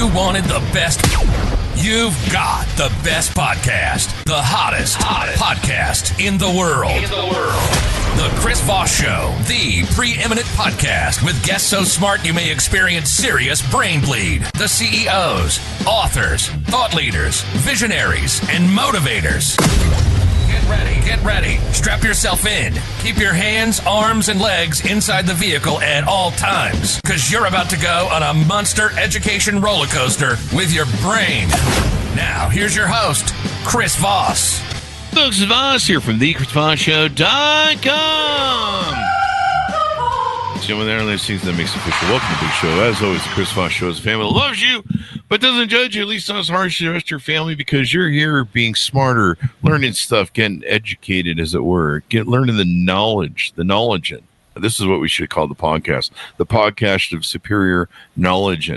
you wanted the best, you've got the best podcast. The hottest podcast in the world. The Chris Voss Show, the preeminent podcast with guests so smart you may experience serious brain bleed. The CEOs, authors, thought leaders, visionaries, and motivators. Get ready. Strap yourself in. Keep your hands, arms, and legs inside the vehicle at all times, because you're about to go on a monster education roller coaster with your brain. Now, here's your host, Chris Voss. Folks, Voss here from thechrisvossshow.com. Someone there on season that makes official. Welcome to the big show. As always, the Chris Voss Show is a family that loves you, but doesn't judge you, at least not as harsh as the rest of your family, because you're here being smarter, learning stuff, getting educated, as it were, learning the knowledge. This is what we should call the podcast of superior knowledge.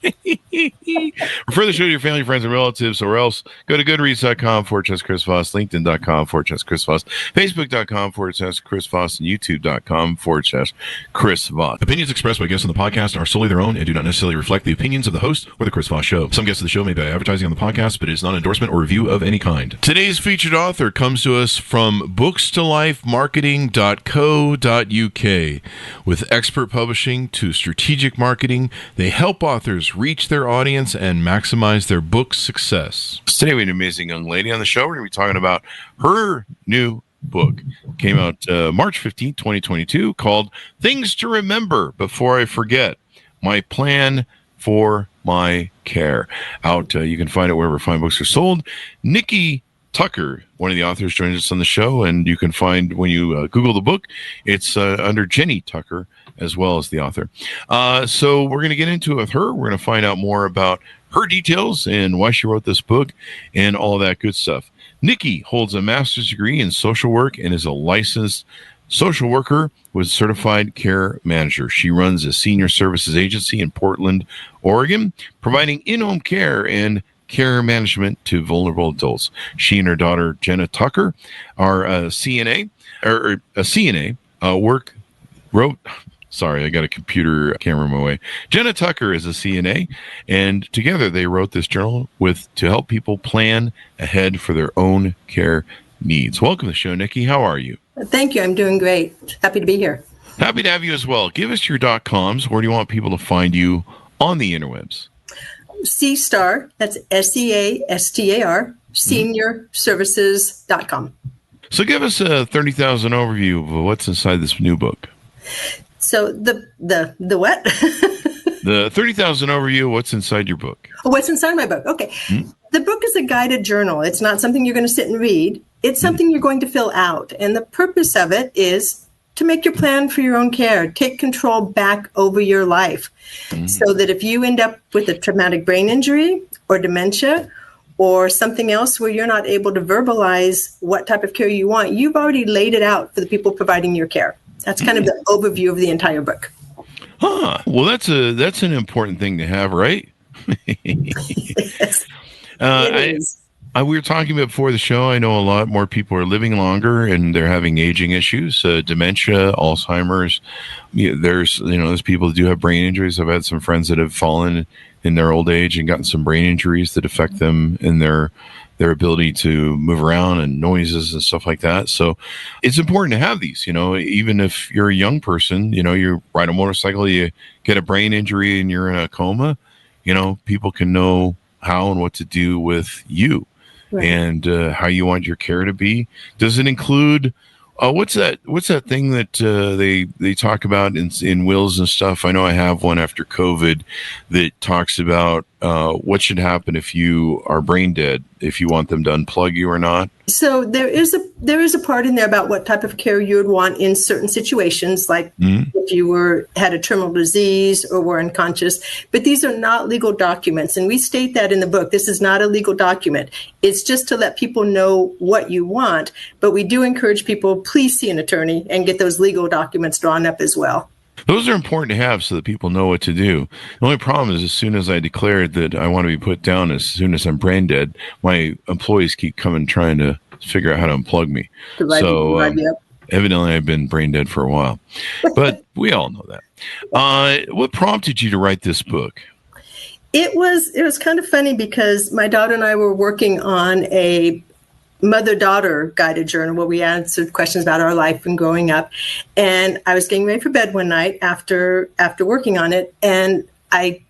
Refer the show to your family, friends, and relatives, or else go to goodreads.com/Chris Voss, LinkedIn.com/Chris Voss, Facebook.com/Chris Voss, and YouTube.com/Chris Voss. Opinions expressed by guests on the podcast are solely their own and do not necessarily reflect the opinions of the host or the Chris Voss Show. Some guests of the show may be advertising on the podcast, but it is not an endorsement or review of any kind. Today's featured author comes to us from bookstolifemarketing.co.uk. With expert publishing to strategic marketing, they help authors reach their audience and maximize their book success. Today we have an amazing young lady on the show. We're going to be talking about her new book. Came out March 15th, 2022, called Things to Remember Before I Forget, My Plan for My Care. Out, you can find it wherever fine books are sold. Niki Tucker, one of the authors, joins us on the show, and you can find, when you Google the book, it's under Jenny Tucker as well as the author. So we're going to get into it with her. We're going to find out more about her details and why she wrote this book and all that good stuff. Niki holds a master's degree in social work and is a licensed social worker with certified care manager. She runs a senior services agency in Portland, Oregon, providing in-home care and care management to vulnerable adults. She and her daughter, Jenna Tucker, are a CNA. Sorry, I got a computer camera in my way. Jenna Tucker is a CNA, and together they wrote this journal to help people plan ahead for their own care needs. Welcome to the show, Niki. How are you? Thank you. I'm doing great. Happy to be here. Happy to have you as well. Give us your .coms. Where do you want people to find you on the interwebs? C-STAR, that's SEASTAR, seniorservices.com. So give us a 30,000 overview of what's inside this new book. So the what? The 30,000 overview of what's inside your book. What's inside my book? Okay. The book is a guided journal. It's not something you're going to sit and read. It's something you're going to fill out. And the purpose of it is to make your plan for your own care, take control back over your life, so that if you end up with a traumatic brain injury or dementia or something else where you're not able to verbalize what type of care you want, you've already laid it out for the people providing your care. That's kind of the overview of the entire book. Well, that's an important thing to have, right? Yes, it is. We were talking about before the show. I know a lot more people are living longer and they're having aging issues, dementia, Alzheimer's. There's people that do have brain injuries. I've had some friends that have fallen in their old age and gotten some brain injuries that affect them in their ability to move around and noises and stuff like that. So it's important to have these, even if you're a young person, you ride a motorcycle, you get a brain injury and you're in a coma, people can know how and what to do with you. Right. And how you want your care to be. Does it include what's that thing that they talk about in wills and stuff? I know I have one after COVID that talks about what should happen if you are brain dead, if you want them to unplug you or not. So there is a part in there about what type of care you would want in certain situations, like if you had a terminal disease or were unconscious. But these are not legal documents, and we state that in the book. This is not a legal document. It's just to let people know what you want. But we do encourage people, please see an attorney and get those legal documents drawn up as well. Those are important to have so that people know what to do. The only problem is, as soon as I declared that I want to be put down as soon as I'm brain dead, my employees keep coming trying to figure out how to unplug me. So evidently I've been brain dead for a while. But we all know that. What prompted you to write this book? It was kind of funny because my daughter and I were working on a mother-daughter guided journal where we answered questions about our life and growing up. And I was getting ready for bed one night after working on it, and I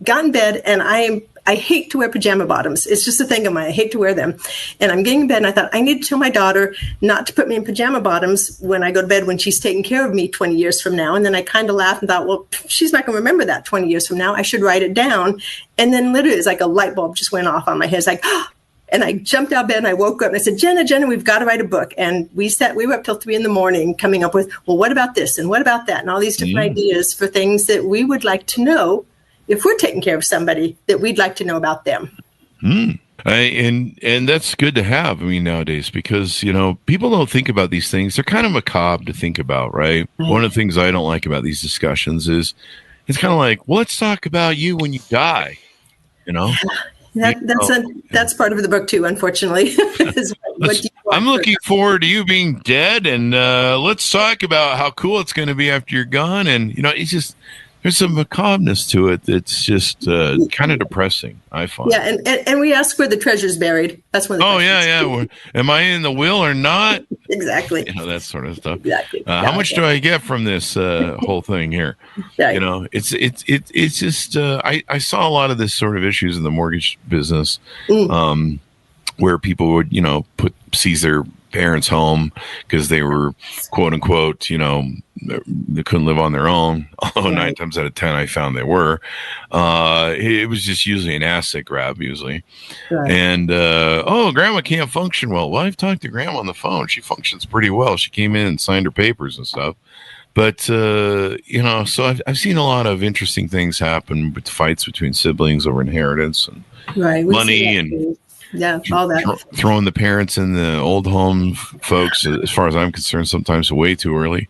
got in bed, and I hate to wear pajama bottoms. It's just a thing of mine. I hate to wear them. And I'm getting in bed, and I thought, I need to tell my daughter not to put me in pajama bottoms when I go to bed when she's taking care of me 20 years from now. And then I kind of laughed and thought, well, she's not going to remember that 20 years from now. I should write it down. And then literally it's like a light bulb just went off on my head. It's like, and I jumped out of bed and I woke up and I said, Jenna, we've got to write a book. And we were up till 3 a.m. coming up with, well, what about this? And what about that? And all these different ideas for things that we would like to know if we're taking care of somebody that we'd like to know about them. And that's good to have, nowadays, because, people don't think about these things. They're kind of macabre to think about, right? One of the things I don't like about these discussions is it's kind of like, well, let's talk about you when you die, That's part of the book too, unfortunately. I'm looking forward to you being dead, and let's talk about how cool it's going to be after you're gone. And, it's just, there's some macabreness to it that's just kind of depressing, I find. Yeah, and we ask where the treasure's buried. That's one of the questions. Am I in the will or not? Exactly. That sort of stuff. Exactly. How much do I get from this whole thing here? Right. It's just I saw a lot of this sort of issues in the mortgage business, where people would seize their parents' home because they were quote unquote they couldn't live on their own. Although 9 times out of 10 I found they were. It was just usually an asset grab usually. Right. And grandma can't function well. I've talked to grandma on the phone. She functions pretty well. She came in and signed her papers and stuff. But so I've seen a lot of interesting things happen with fights between siblings over inheritance and money and all that. Throwing the parents in the old home, folks, as far as I'm concerned, sometimes way too early.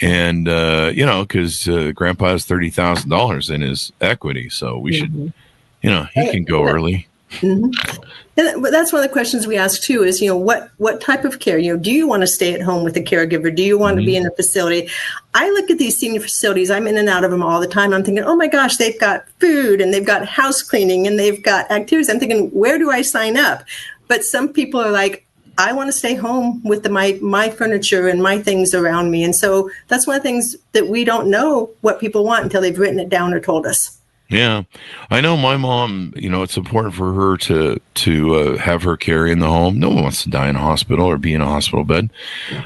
And, because grandpa has $30,000 in his equity. So we should, he can go early. Mm-hmm. And that's one of the questions we ask too is, what type of care, do you want to stay at home with a caregiver? Do you want to be in a facility? I look at these senior facilities, I'm in and out of them all the time. I'm thinking, oh my gosh, they've got food and they've got house cleaning and they've got activities. I'm thinking, where do I sign up? But some people are like, I want to stay home with my furniture and my things around me. And so that's one of the things that we don't know what people want until they've written it down or told us. Yeah, I know my mom, it's important for her to have her care in the home. No one wants to die in a hospital or be in a hospital bed,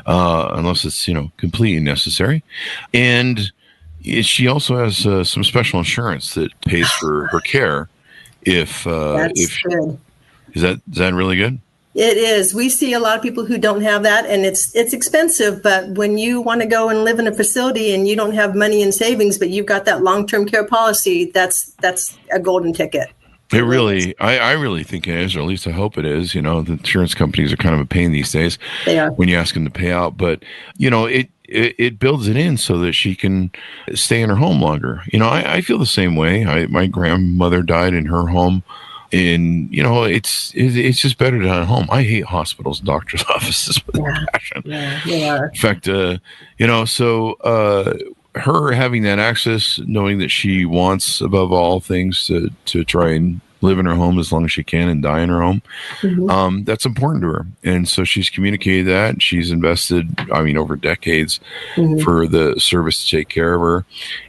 unless it's, completely necessary. And she also has some special insurance that pays for her care. Is that really good? It is. We see a lot of people who don't have that, and it's expensive. But when you want to go and live in a facility and you don't have money in savings, but you've got that long-term care policy, that's a golden ticket. It really, I really think it is, or at least I hope it is. The insurance companies are kind of a pain these days. They are. When you ask them to pay out, but it builds it in so that she can stay in her home longer. I feel the same way. My grandmother died in her home. And it's just better to at home. I hate hospitals, doctors' offices with passion. Yeah. In fact, so her having that access, knowing that she wants above all things to try and live in her home as long as she can and die in her home, that's important to her. And so she's communicated that. She's invested, over decades for the service to take care of her.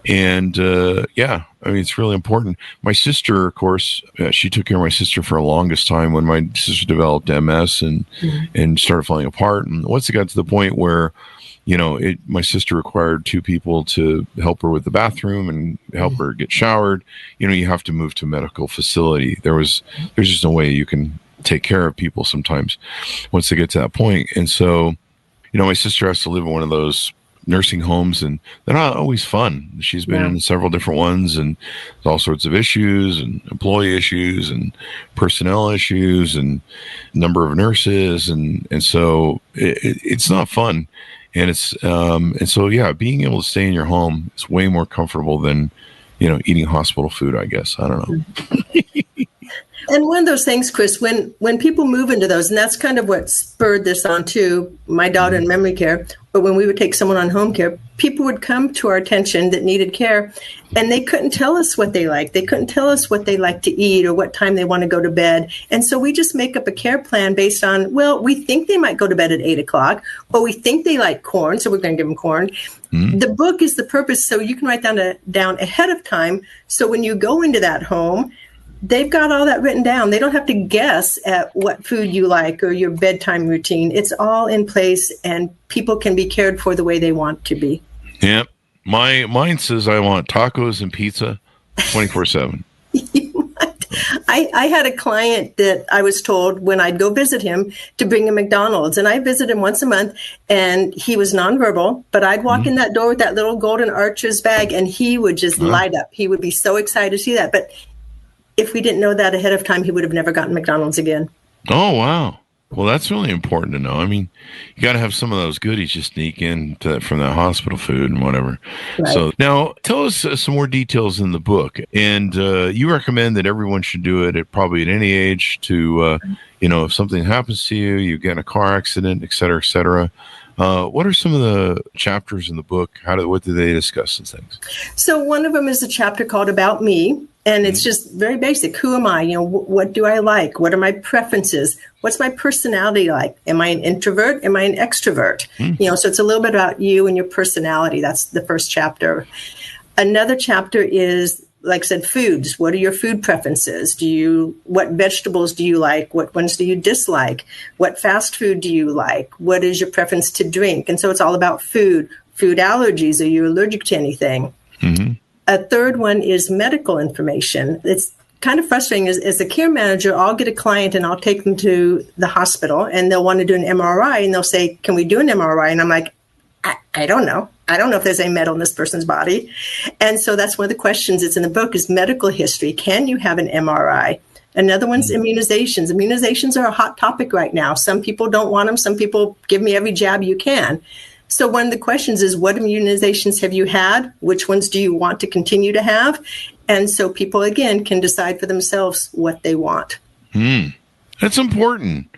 And it's really important. My sister, of course, she took care of my sister for the longest time when my sister developed MS and started falling apart. And once it got to the point where, my sister required 2 people to help her with the bathroom and help her get showered. You have to move to a medical facility. There's just no way you can take care of people sometimes once they get to that point. And so, my sister has to live in one of those nursing homes, and they're not always fun. She's been in several different ones, and all sorts of issues and employee issues and personnel issues and number of nurses. And so it's not fun. And it's, being able to stay in your home is way more comfortable than, eating hospital food, I guess. I don't know. And one of those things, Chris, when people move into those, and that's kind of what spurred this on too, my daughter in memory care, but when we would take someone on home care, people would come to our attention that needed care, and they couldn't tell us what they like. They couldn't tell us what they like to eat or what time they want to go to bed. And so we just make up a care plan based on, well, we think they might go to bed at 8 o'clock, or we think they like corn, so we're going to give them corn. The book is the purpose, so you can write down ahead of time. So when you go into that home, they've got all that written down. They don't have to guess at what food you like or your bedtime routine. It's all in place, and people can be cared for the way they want to be. Yep. Mine says I want tacos and pizza 24/7. I had a client that I was told when I'd go visit him to bring him McDonald's, and I visit him once a month, and he was nonverbal, but I'd walk in that door with that little golden Arches bag, and he would just light up. He would be so excited to see that. But if we didn't know that ahead of time, he would have never gotten McDonald's again. Oh, wow. Well, that's really important to know. I mean, you got to have some of those goodies you sneak in from that hospital food and whatever. Right. So now tell us some more details in the book. And you recommend that everyone should do it at any age to, if something happens to you, you get in a car accident, et cetera, et cetera. What are some of the chapters in the book? What do they discuss and things? So one of them is a chapter called About Me. And it's just very basic. Who am I? What do I like? What are my preferences? What's my personality like? Am I an introvert? Am I an extrovert? So it's a little bit about you and your personality. That's the first chapter. Another chapter is, like I said, foods. What are your food preferences? What vegetables do you like? What ones do you dislike? What fast food do you like? What is your preference to drink? And so it's all about food allergies. Are you allergic to anything? A third one is medical information. It's kind of frustrating. As a care manager, I'll get a client and I'll take them to the hospital, and they'll want to do an MRI, and they'll say, can we do an MRI? And I'm like, I don't know. I don't know if there's any metal in this person's body. And so that's one of the questions that's in the book is medical history. Can you have an MRI? Another one's immunizations. Immunizations are a hot topic right now. Some people don't want them. Some people give me every jab you can. So one of the questions is, what immunizations have you had? Which ones do you want to continue to have? And so people, again, can decide for themselves what they want. That's important.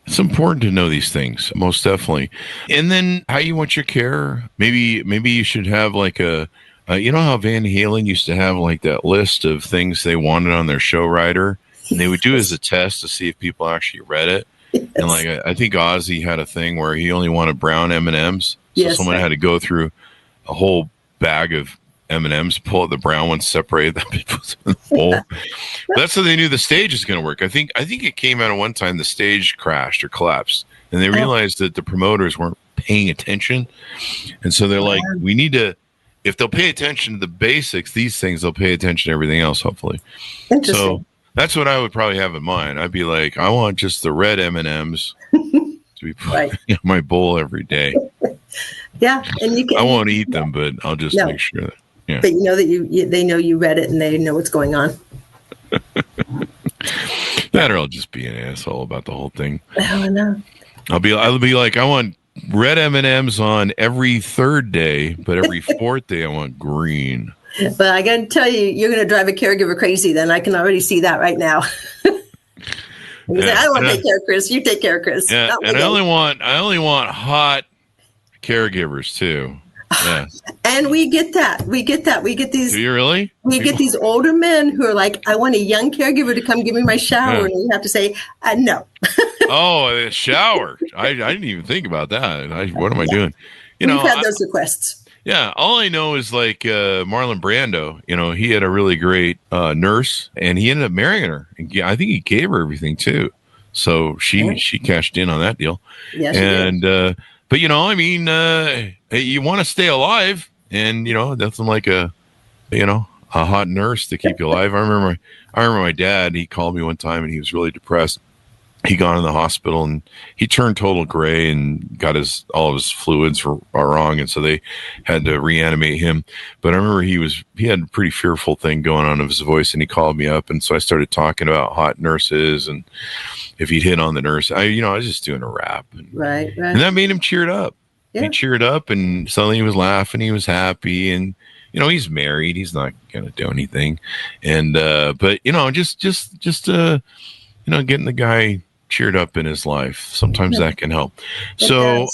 It's important to know these things, most definitely. And then how you want your care. Maybe you should have like you know how Van Halen used to have like that list of things they wanted on their show rider? And they would do it as a test to see if people actually read it. Yes. And like I think Ozzy had a thing where he only wanted brown M&Ms. So someone had to go through a whole bag of M&Ms, pull out the brown ones, separate them, put them in the bowl. But that's how they knew the stage is going to work. I think it came out at one time the stage crashed or collapsed, and they realized that the promoters weren't paying attention, and so they're like, we need to. If they'll pay attention to the basics, these things, they'll pay attention to everything else. Hopefully, so that's what I would probably have in mind. I'd be like, I want just the red M&Ms to be put in my bowl every day. Yeah, and you can. I won't eat them, but I'll just make sure that. Yeah. But you know that they know you read it and they know what's going on. That or I'll just be an asshole about the whole thing. Oh no. I'll be like, I want red M&Ms on every third day, but every fourth day I want green. But I got to tell you, you're going to drive a caregiver crazy. Then I can already see that right now. I don't want to take care of Chris. You take care of Chris. Yeah, and I only want hot caregivers too. Yeah. And we get that. We get these. Do you really? We get these older men who are like, I want a young caregiver to come give me my shower. And you have to say, no. Oh, a shower. I didn't even think about that. What am I doing? We've had those requests. Yeah. All I know is like Marlon Brando, he had a really great nurse and he ended up marrying her. And I think he gave her everything too. So she cashed in on that deal. Yes, and, but you want to stay alive, and nothing like a hot nurse to keep you alive. I remember my dad. He called me one time, and he was really depressed. He got in the hospital, and he turned total gray, and got all of his fluids were wrong, and so they had to reanimate him. But I remember he had a pretty fearful thing going on of his voice, and he called me up, and so I started talking about hot nurses and if he'd hit on the nurse. I was just doing a rap, right, and that made him cheered up. Yeah. He cheered up, and suddenly he was laughing. He was happy, and he's married. He's not gonna do anything, and but just getting the guy cheered up in his life. Sometimes that can help. So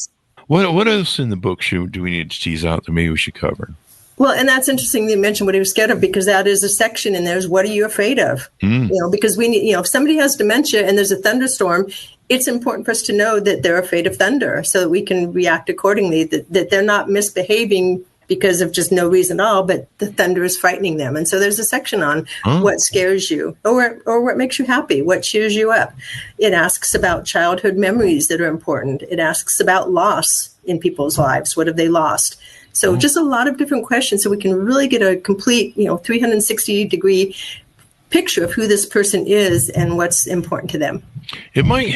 What else in the book do we need to tease out that maybe we should cover? Well, and that's interesting that you mentioned what he was scared of, because that is a section in there is what are you afraid of? Because we need, if somebody has dementia and there's a thunderstorm, it's important for us to know that they're afraid of thunder so that we can react accordingly, that they're not misbehaving because of just no reason at all, but the thunder is frightening them. And so there's a section on what scares you or what makes you happy, what cheers you up. It asks about childhood memories that are important. It asks about loss in people's lives. What have they lost? So just a lot of different questions so we can really get a complete, 360-degree picture of who this person is and what's important to them. It might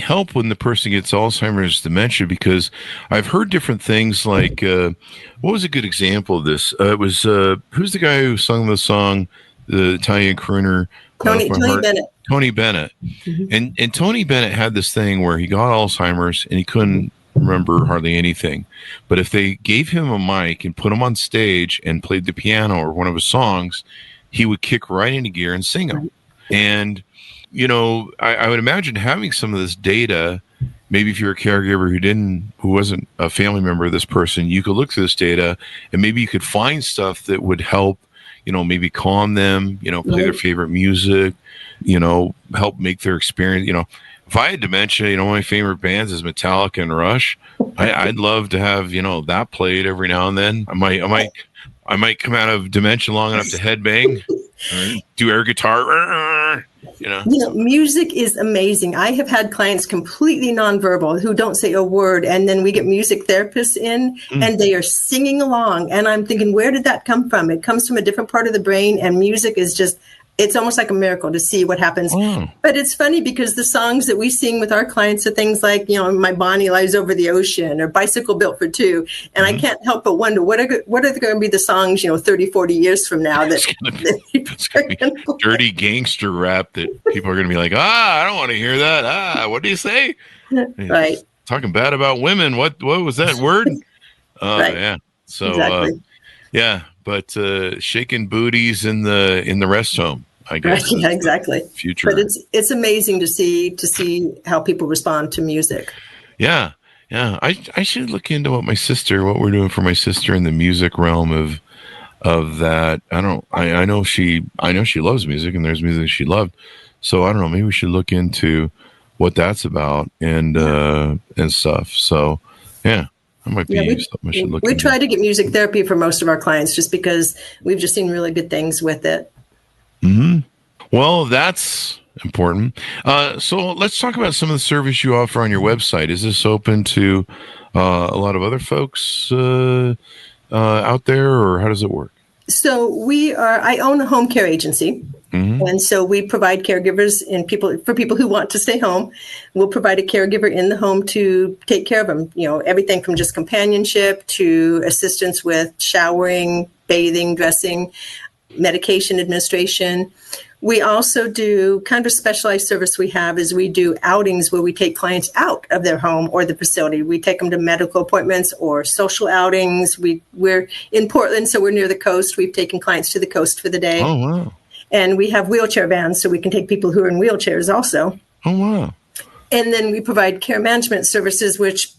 help when the person gets Alzheimer's dementia, because I've heard different things like, what was a good example of this? It was, who's the guy who sung the song, the Italian crooner? Tony Bennett. Tony Bennett. Mm-hmm. And Tony Bennett had this thing where he got Alzheimer's and he couldn't remember hardly anything. But if they gave him a mic and put him on stage and played the piano or one of his songs, he would kick right into gear and sing them. And, I would imagine having some of this data, maybe if you're a caregiver who wasn't a family member of this person, you could look through this data and maybe you could find stuff that would help, maybe calm them, play their favorite music, help make their experience, if I had dementia, one of my favorite bands is Metallica and Rush. I'd love to have, that played every now and then. I might come out of dementia long enough to headbang, do air guitar, music is amazing. I have had clients completely nonverbal who don't say a word, and then we get music therapists in and they are singing along. And I'm thinking, where did that come from? It comes from a different part of the brain, and music is just, it's almost like a miracle to see what happens. But it's funny because the songs that we sing with our clients are things like, My Bonnie Lies Over the Ocean or Bicycle Built for Two. And I can't help but wonder, what are going to be the songs, 30, 40 years from now? It's going to be dirty gangster rap that people are going to be like, I don't want to hear that. What do you say? Right. Talking bad about women. What was that word? Right. Yeah. So, exactly. Yeah. But shaking booties in the rest home, I guess. Right, yeah, exactly. Future. But it's amazing to see how people respond to music. Yeah. I should look into what we're doing for my sister in the music realm of that. I know she loves music, and there's music she loved. So I don't know. Maybe we should look into what that's about and stuff. So yeah. That might be something I should look into. We try to get music therapy for most of our clients just because we've just seen really good things with it. Mm-hmm. Well, that's important. So let's talk about some of the service you offer on your website. Is this open to a lot of other folks out there, or how does it work? So I own a home care agency. Mm-hmm. And so we provide caregivers for people who want to stay home. We'll provide a caregiver in the home to take care of them. Everything from just companionship to assistance with showering, bathing, dressing, medication administration. We also do kind of specialized service we have is we do outings where we take clients out of their home or the facility. We take them to medical appointments or social outings. We're in Portland, so we're near the coast. We've taken clients to the coast for the day. Oh, wow. And we have wheelchair vans, so we can take people who are in wheelchairs also. Oh, wow. And then we provide care management services, which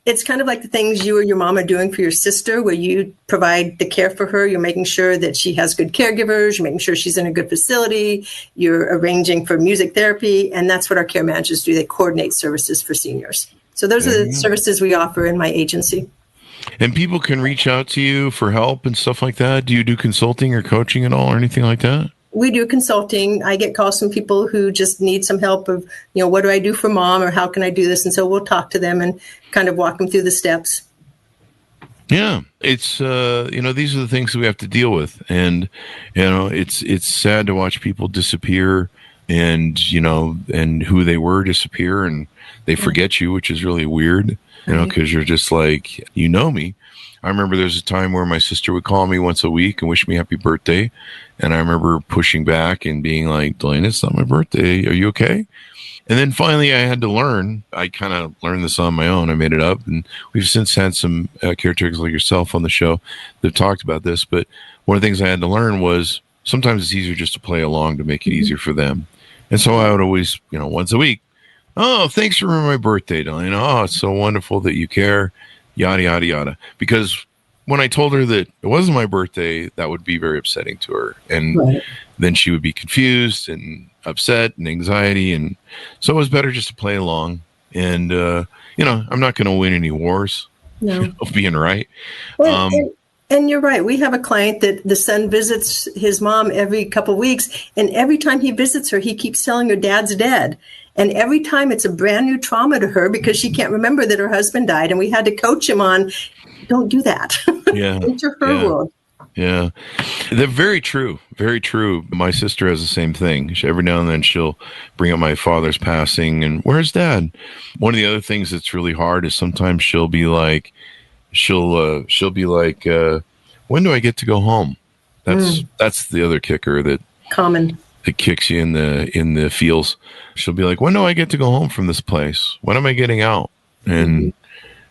it's kind of like the things you or your mom are doing for your sister, where you provide the care for her. You're making sure that she has good caregivers. You're making sure she's in a good facility. You're arranging for music therapy. And that's what our care managers do. They coordinate services for seniors. So those are the services we offer in my agency. And people can reach out to you for help and stuff like that. Do you do consulting or coaching at all or anything like that? We do consulting. I get calls from people who just need some help of, what do I do for mom, or how can I do this? And so we'll talk to them and kind of walk them through the steps. Yeah, it's, these are the things that we have to deal with. And, it's sad to watch people disappear and who they were disappear, and they forget you, which is really weird, because you're just like, me. I remember there's a time where my sister would call me once a week and wish me happy birthday. And I remember pushing back and being like, Delaney, it's not my birthday. Are you okay? And then finally I had to learn. I kind of learned this on my own. I made it up. And we've since had some caretakers like yourself on the show that have talked about this. But one of the things I had to learn was sometimes it's easier just to play along to make it easier for them. And so I would always, once a week, Oh, thanks for remembering my birthday, Diane. Oh, it's so wonderful that you care, yada, yada, yada. Because when I told her that it wasn't my birthday, that would be very upsetting to her. And then she would be confused and upset and anxiety. And so it was better just to play along. And, I'm not going to win any wars of being right. And you're right. We have a client that the son visits his mom every couple of weeks. And every time he visits her, he keeps telling her dad's dead. And every time it's a brand new trauma to her because she can't remember that her husband died. And we had to coach him on, don't do that. Yeah. Into her world. Yeah. They're very true. Very true. My sister has the same thing. Every now and then she'll bring up my father's passing and where's dad? One of the other things that's really hard is sometimes she'll be like, when do I get to go home? That's the other kicker that kicks you in the feels. She'll be like, when do I get to go home from this place? When am I getting out? And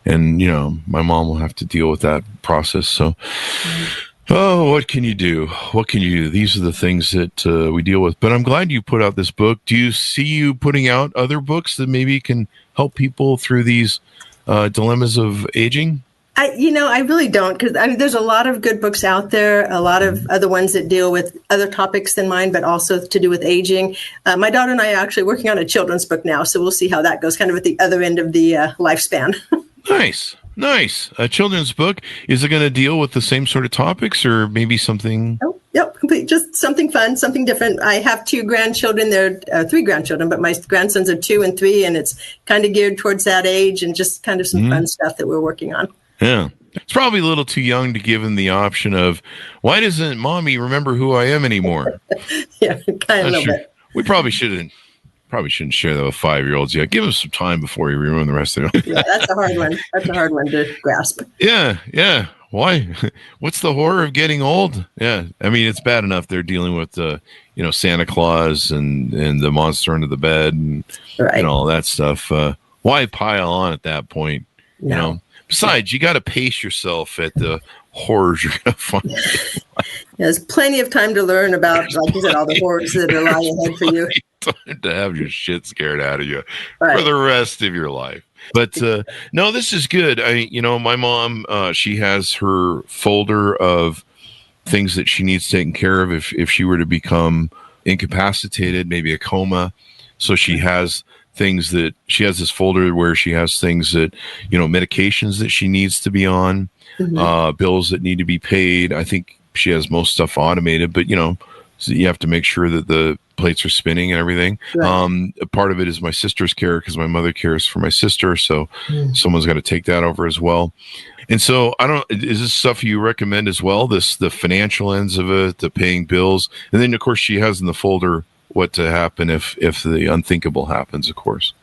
my mom will have to deal with that process. So, what can you do? What can you do? These are the things that we deal with. But I'm glad you put out this book. Do you see you putting out other books that maybe can help people through these dilemmas of aging? I really don't, because there's a lot of good books out there, a lot of other ones that deal with other topics than mine, but also to do with aging. My daughter and I are actually working on a children's book now, so we'll see how that goes, kind of at the other end of the lifespan. Nice. A children's book. Is it going to deal with the same sort of topics or maybe something? Oh, yep, just something fun, something different. I have 2 grandchildren. There are 3 grandchildren, but my grandsons are 2 and 3, and it's kind of geared towards that age and just kind of some fun stuff that we're working on. Yeah. It's probably a little too young to give him the option of, why doesn't mommy remember who I am anymore? Yeah, kind of a little bit. We probably shouldn't share that with 5-year-olds yet. Give them some time before you ruin the rest of it. Yeah, that's a hard one. That's a hard one to grasp. Yeah. Why? What's the horror of getting old? Yeah. I mean, it's bad enough they're dealing with, Santa Claus and the monster under the bed and all that stuff. Why pile on at that point? No. Besides, you got to pace yourself at the horrors you're going to find. There's plenty of time to learn about, like you said, all the horrors that are lying ahead for you. Time to have your shit scared out of you for the rest of your life. But no, this is good. My mom, she has her folder of things that she needs taken care of if she were to become incapacitated, maybe a coma. So she has things that she has this folder where she has things that, medications that she needs to be on, bills that need to be paid. I think she has most stuff automated, but so you have to make sure that the plates are spinning and everything. Right. Part of it is my sister's care because my mother cares for my sister. So someone's got to take that over as well. And so is this stuff you recommend as well? The financial ends of it, the paying bills. And then of course she has in the folder what to happen if the unthinkable happens, of course.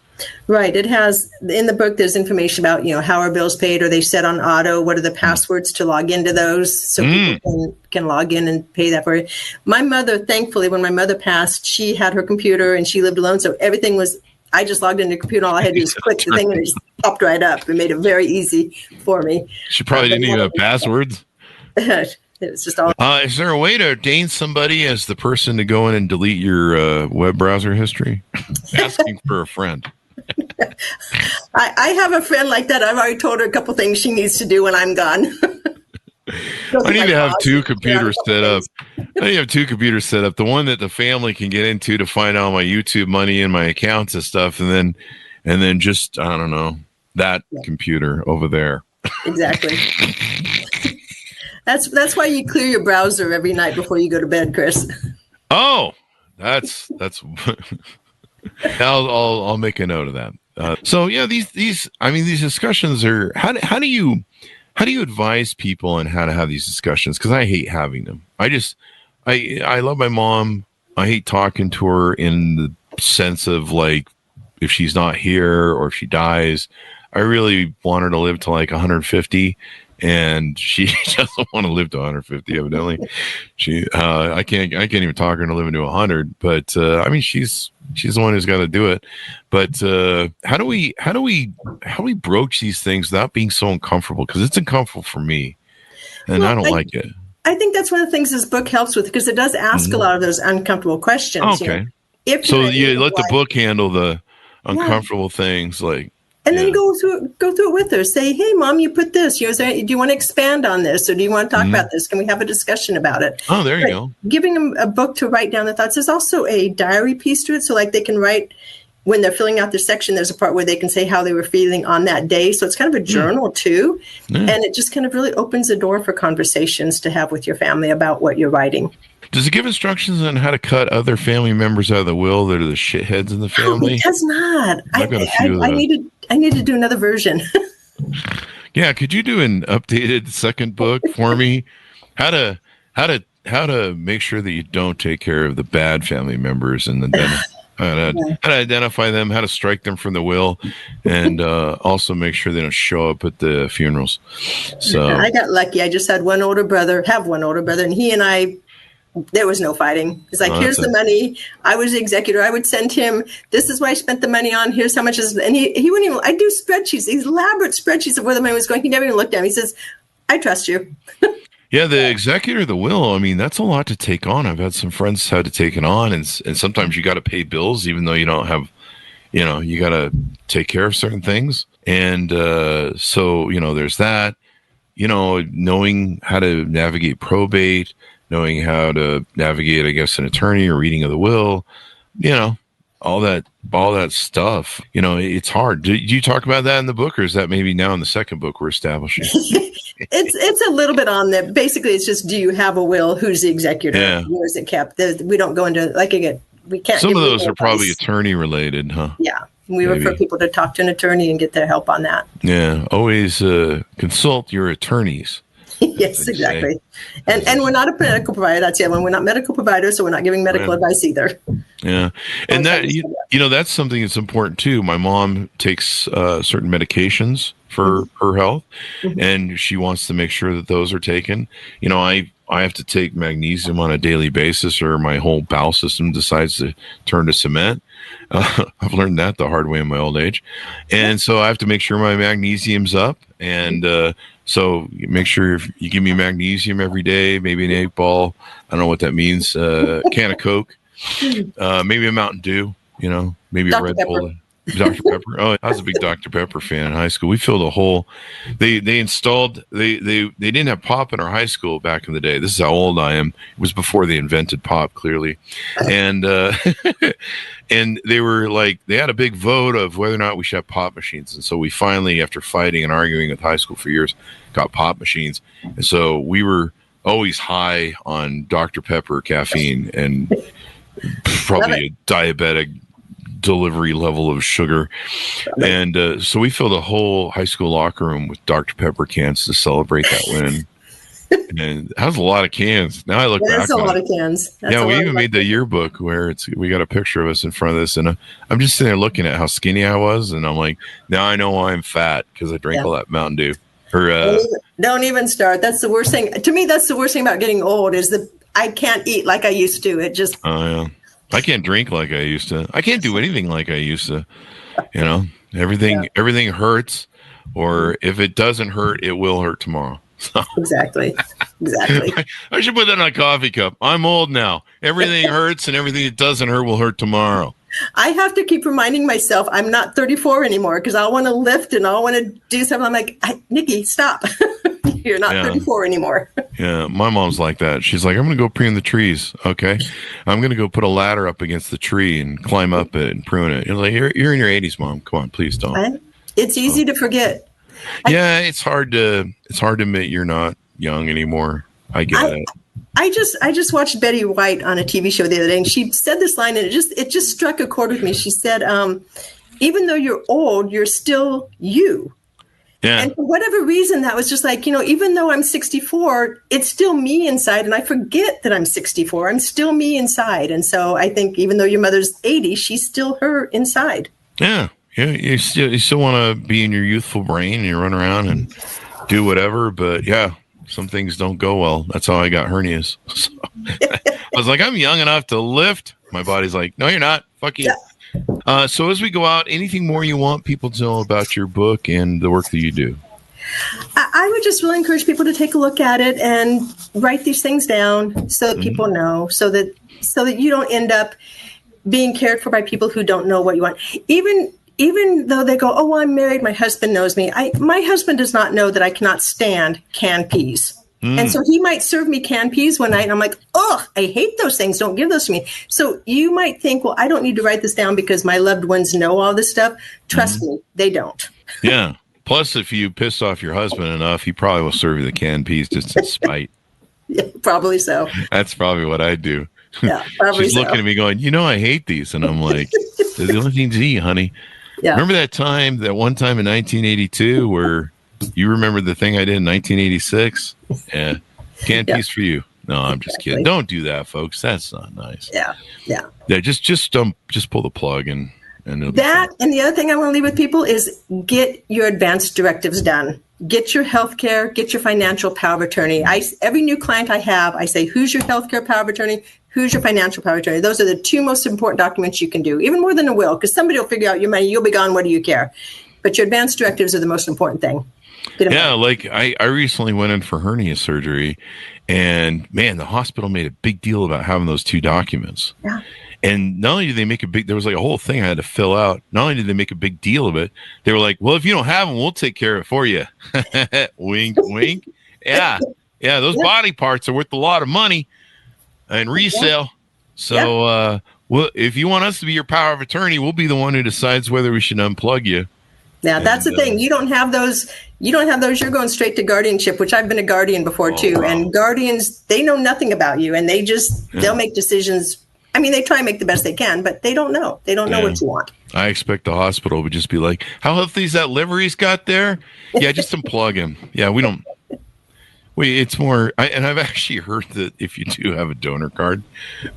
Right. It has, in the book, there's information about, how are bills paid? Are they set on auto? What are the passwords to log into those so people can log in and pay that for it? My mother, thankfully, when my mother passed, she had her computer and she lived alone. So everything was, I just logged into the computer. All I had to do was click the thing and it just popped right up. It made it very easy for me. She probably didn't even have passwords. It was just all. Is there a way to ordain somebody as the person to go in and delete your web browser history? Asking for a friend. I have a friend like that. I've already told her a couple things she needs to do when I'm gone. I need to have 2 computers set up. I need to have 2 computers set up. The one that the family can get into to find out my YouTube money and my accounts and stuff, and then just I don't know that computer over there. Exactly. That's why you clear your browser every night before you go to bed, Chris. Oh, that's. I'll make a note of that. So yeah, these discussions are how do you advise people on how to have these discussions? Because I hate having them. I love my mom. I hate talking to her in the sense of like if she's not here or if she dies. I really want her to live to like 150. And she doesn't want to live to 150, evidently. I can't even talk her into living to 100. But she's the one who's got to do it. But how do we broach these things without being so uncomfortable? Because it's uncomfortable for me, and I don't like it. I think that's one of the things this book helps with because it does ask a lot of those uncomfortable questions. Okay. So you let the book handle the uncomfortable things like. And then you go through it with her. Say, hey, Mom, you put this. Do you want to expand on this, or do you want to talk about this? Can we have a discussion about it? Oh, there you go. Giving them a book to write down the thoughts. There's also a diary piece to it. So like they can write when they're filling out their section. There's a part where they can say how they were feeling on that day. So it's kind of a journal too. And it just kind of really opens the door for conversations to have with your family about what you're writing. Does it give instructions on how to cut other family members out of the will that are the shitheads in the family? It does not. I've got a few I need to do another version. Yeah, could you do an updated second book for me? How to make sure that you don't take care of the bad family members, and then how to identify them, how to strike them from the will, and also make sure they don't show up at the funerals. So I got lucky. I just had one older brother, and he and I, there was no fighting. It's like, here's the money. I was the executor. I would send him, this is what I spent the money on. Here's how much is, and he wouldn't even, I do spreadsheets, these elaborate spreadsheets of where the money was going. He never even looked at me. He says, I trust you. Yeah, the executor of the will, I mean, that's a lot to take on. I've had some friends had to take it on, and sometimes you got to pay bills, even though you don't have, you got to take care of certain things. And so, there's that, knowing how to navigate probate, knowing how to navigate, I guess, an attorney or reading of the will, all that stuff, it's hard. Do you talk about that in the book, or is that maybe now in the second book we're establishing? It's a little bit on there. Basically, it's just, do you have a will? Who's the executor? Yeah. Where is it kept? We don't go into, like, again, we can't. Some of those are probably attorney related, huh? Yeah. We refer people to talk to an attorney and get their help on that. Yeah. Always consult your attorneys. Yes, exactly. And we're not a medical provider. That's the other one. We're not medical providers, so we're not giving medical advice either. Yeah. And that, that's something that's important too. My mom takes certain medications for her health, and she wants to make sure that those are taken. I have to take magnesium on a daily basis, or my whole bowel system decides to turn to cement. I've learned that the hard way in my old age. And so I have to make sure my magnesium's up. And so make sure you give me magnesium every day, maybe an 8-ball. I don't know what that means. Can of Coke, maybe a Mountain Dew, maybe Dr. a Red Pepper. Bull. Dr. Pepper. Oh, I was a big Dr. Pepper fan in high school. We filled a whole. They installed. They didn't have pop in our high school back in the day. This is how old I am. It was before they invented pop, clearly, and and they were like, they had a big vote of whether or not we should have pop machines. And so we finally, after fighting and arguing with high school for years, got pop machines. And so we were always high on Dr. Pepper caffeine and probably a diabetic delivery level of sugar. And so we filled a whole high school locker room with Dr. Pepper cans to celebrate that win. And that was a lot of cans. Now I look back. That's a lot of cans. Yeah, we even made the yearbook where we got a picture of us in front of this, and I'm just sitting there looking at how skinny I was, and I'm like, now I know why I'm fat, because I drank all that Mountain Dew. Don't even start. That's the worst thing. To me, that's the worst thing about getting old, is that I can't eat like I used to. It just. Oh yeah. I can't drink like I used to. I can't do anything like I used to. Everything hurts, or if it doesn't hurt, it will hurt tomorrow. So. Exactly. I should put that on a coffee cup. I'm old now. Everything hurts, and everything that doesn't hurt will hurt tomorrow. I have to keep reminding myself I'm not 34 anymore, because I want to lift and I want to do something. I'm like, Nikki, stop. You're not 34 anymore. Yeah, my mom's like that. She's like, I'm going to go prune the trees. Okay. I'm going to go put a ladder up against the tree and climb up it and prune it. You're like, you're in your 80s, Mom. Come on, please don't. It's easy to forget. It's hard to admit you're not young anymore. I get it. I just watched Betty White on a TV show the other day, and she said this line, and it just struck a chord with me. She said, even though you're old, you're still you. Yeah. And for whatever reason, that was just like, even though I'm 64, it's still me inside. And I forget that I'm 64. I'm still me inside. And so I think even though your mother's 80, she's still her inside. Yeah. Yeah. You still want to be in your youthful brain, and you run around and do whatever. But yeah, some things don't go well. That's how I got hernias. So, I was like, I'm young enough to lift. My body's like, no, you're not. Fuck you. Yeah. So as we go out, anything more you want people to know about your book and the work that you do? I would just really encourage people to take a look at it and write these things down so that people know, so that you don't end up being cared for by people who don't know what you want. Even though they go, oh, well, I'm married, my husband knows me. My husband does not know that I cannot stand canned peas. And so he might serve me canned peas one night, and I'm like, oh, I hate those things. Don't give those to me. So you might think, well, I don't need to write this down because my loved ones know all this stuff. Trust me, they don't. Yeah. Plus, if you piss off your husband enough, he probably will serve you the canned peas just in spite. Yeah, probably so. That's probably what I do. Yeah, probably She's looking at me going, I hate these. And I'm like, they're the only thing to eat, honey. Yeah. Remember that one time in 1982 where you remember the thing I did in 1986? Yeah. Canned peas for you. No, I'm just kidding. Don't do that, folks. That's not nice. Yeah. Just pull the plug and that. And the other thing I want to leave with people is get your advance directives done. Get your health care, get your financial power of attorney. Every new client I have, I say, who's your health care power of attorney? Who's your financial power of attorney? Those are the two most important documents you can do, even more than a will, because somebody will figure out your money. You'll be gone. What do you care? But your advance directives are the most important thing. Yeah, like I recently went in for hernia surgery, and man, the hospital made a big deal about having those two documents. Yeah. And not only did they make there was like a whole thing I had to fill out. Not only did they make a big deal of it, they were like, well, if you don't have them, we'll take care of it for you. Wink, wink. Yeah. Those body parts are worth a lot of money in resale. So, well, if you want us to be your power of attorney, we'll be the one who decides whether we should unplug you. Yeah, that's the thing. You don't have those. You're going straight to guardianship, which I've been a guardian before too. Wow. And guardians, they know nothing about you, and they'll make decisions. I mean, they try and make the best they can, but they don't know. They don't know what you want. I expect the hospital would just be like, how healthy is that liver he's got there? Yeah, just unplug him. Yeah, we don't. It's more, and I've actually heard that if you do have a donor card,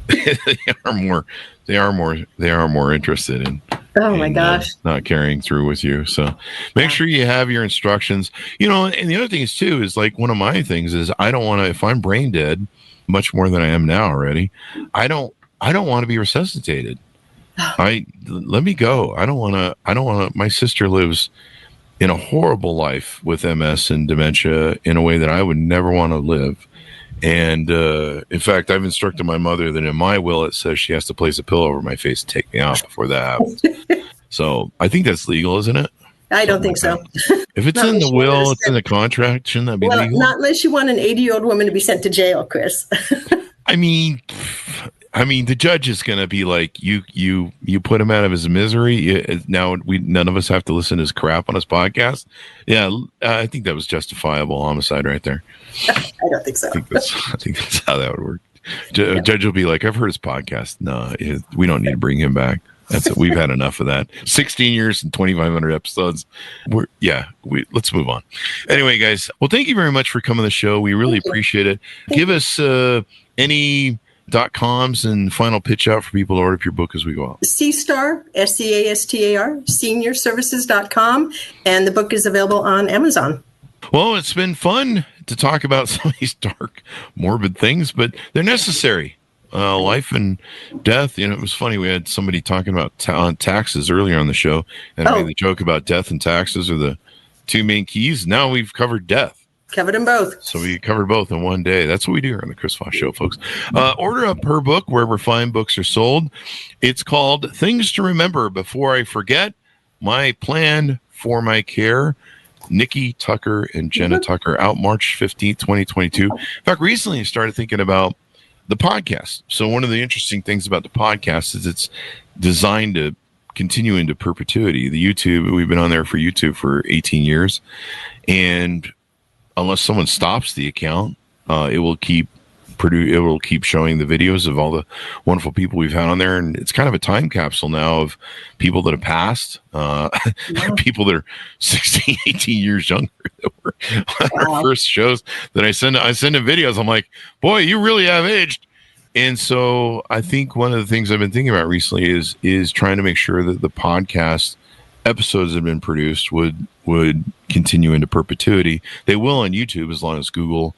they are more interested in. Oh my gosh! Not carrying through with you. So make sure you have your instructions. And the other thing is too is like one of my things is I don't want to. If I'm brain dead, much more than I am now already, I don't want to be resuscitated. Let me go. I don't want to. My sister lives in a horrible life with MS and dementia in a way that I would never want to live. And in fact, I've instructed my mother that in my will, it says she has to place a pillow over my face to take me out before that happens. So I think that's legal, isn't it? I don't think so. If it's in the will, it's in the contract. Shouldn't that be legal? Not unless you want an 80-year-old woman to be sent to jail, Chris. I mean, the judge is going to be like, you put him out of his misery. Now none of us have to listen to his crap on his podcast. Yeah, I think that was justifiable homicide right there. I don't think so. I think that's how that would work. Judge will be like, I've heard his podcast. No, we don't need to bring him back. That's it. We've had enough of that. 16 years and 2,500 episodes. Let's move on. Anyway, guys. Well, thank you very much for coming to the show. We really appreciate it. Give us any .coms and final pitch out for people to order up your book as we go out. CSTAR, SCASTAR, seniorservices.com, and the book is available on Amazon. Well, it's been fun to talk about some of these dark, morbid things, but they're necessary. Life and death. It was funny. We had somebody talking about taxes earlier on the show, and I made the joke about death and taxes are the two main keys. Now we've covered death. Covered them both. So we covered both in one day. That's what we do here on the Chris Voss Show, folks. Order up her book wherever fine books are sold. It's called Things to Remember Before I Forget, My Plan for My Care. Niki Tucker and Jenna Tucker, out March 15th, 2022. In fact, recently I started thinking about the podcast. So one of the interesting things about the podcast is it's designed to continue into perpetuity. The YouTube, we've been on there for YouTube for 18 years. And unless someone stops the account, it will keep showing the videos of all the wonderful people we've had on there. And it's kind of a time capsule now of people that have passed, people that are 16, 18 years younger that were on our first shows that I send in videos. I'm like, boy, you really have aged. And so I think one of the things I've been thinking about recently is trying to make sure that the podcast episodes that have been produced would continue into perpetuity. They will on YouTube as long as Google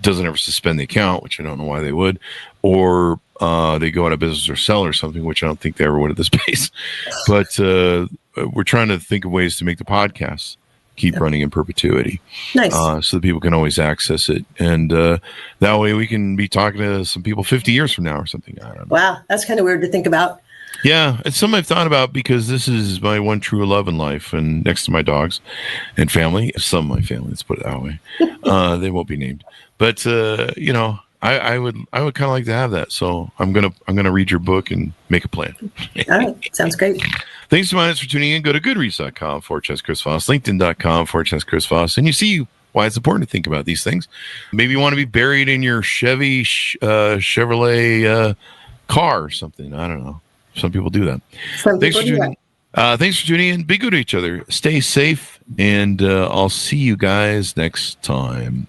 doesn't ever suspend the account, which I don't know why they would, or they go out of business or sell or something, which I don't think they ever would at this pace. But we're trying to think of ways to make the podcast keep running in perpetuity. Nice. So that people can always access it. And that way we can be talking to some people 50 years from now or something. I don't know. Wow, that's kind of weird to think about. Yeah, it's something I've thought about because this is my one true love in life, and next to my dogs and family, some of my family, let's put it that way. They won't be named, but I would kind of like to have that. So I'm gonna read your book and make a plan. All right, sounds great. Thanks so much for tuning in. Go to goodreads.com/Chris Voss, LinkedIn.com/Chris Voss, and you see why it's important to think about these things. Maybe you want to be buried in your Chevrolet car or something. I don't know. Some people do that. Thanks for tuning in. Be good to each other. Stay safe, and I'll see you guys next time.